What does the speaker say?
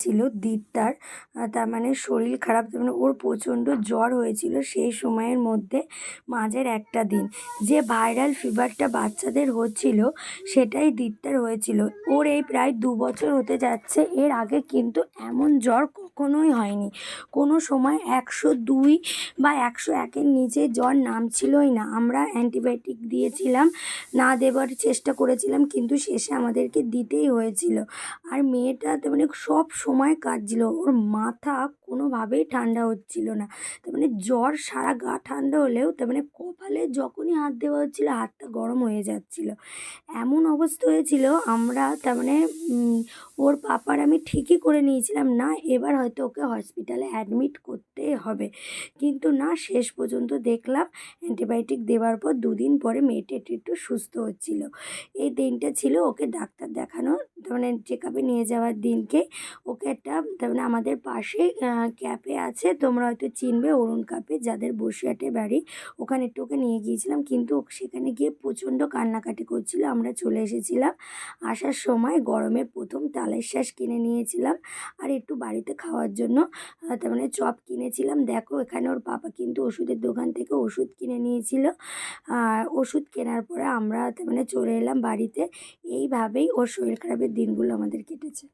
ছিল দিদার, তার মানে শরীর খারাপ, তার মানে ওর প্রচণ্ড জ্বর হয়েছিল সেই সময়ের মধ্যে মাঝের একটা দিন। যে ভাইরাল ফিভারটা বাচ্চাদের হচ্ছিল সেটাই দিদার হয়েছিল। ওর এই প্রায় 2 বছর হতে যাচ্ছে। এর আগে কিন্তু এমন জ্বর কখনোই হয়নি। কোনো সময় 102 বা 101-এর নিচে জ্বর নামছিলই না। আমরা অ্যান্টিবায়োটিক দিয়েছিলাম, না দেবার চেষ্টা করেছিলাম, কিন্তু শেষে আমাদেরকে দিতেই হয়েছিল। আর মেয়েটা তার মানে সব সময় কাঁদছিল। ওর মাথা কোনোভাবেই ঠান্ডা হচ্ছিল না। তার মানে জ্বর, সারা গা ঠান্ডা হলেও তার মানে কপালে যখনই হাত দেওয়া হচ্ছিল হাতটা গরম হয়ে যাচ্ছিল। এমন অবস্থা হয়েছিল, আমরা তার মানে ওর পাপার আমি ঠিকই করে নিয়েছিলাম না এবার হয়তো ওকে হসপিটালে অ্যাডমিট করতেই হবে, কিন্তু না, শেষ পর্যন্ত দেখলাম অ্যান্টিবায়োটিক দেওয়ার পর 2 দিন পরে মেয়েটা একটু একটু সুস্থ হচ্ছিল। এই দিনটা ছিল ওকে ডাক্তার দেখানো, তার মানে চেক আপে নিয়ে যাওয়ার দিনকে। ওকে একটা তার মানে আমাদের পাশে ক্যাফে আছে, তোমরা হয়তো চিনবে, অরুণ ক্যাফে, যাদের বসিরহাটে বাড়ি, ওখানে একটু ওকে নিয়ে গিয়েছিলাম। কিন্তু সেখানে গিয়ে প্রচণ্ড কান্নাকাটি করছিল। আমরা চলে এসেছিলাম। আসার সময় গরমের প্রথম তালের শ্বাস কিনে নিয়েছিলাম, আর একটু বাড়িতে খাওয়ার জন্য তার মানে চপ কিনেছিলাম। দেখো এখানে ওর পাপা কিন্তু ওষুধের দোকান থেকে ওষুধ কিনে নিয়েছিল। আর ওষুধ কেনার পরে আমরা তার মানে চলে এলাম বাড়িতে। এইভাবেই ওর শরীর খারাপের দিনগুলো আমাদের কেটেছে।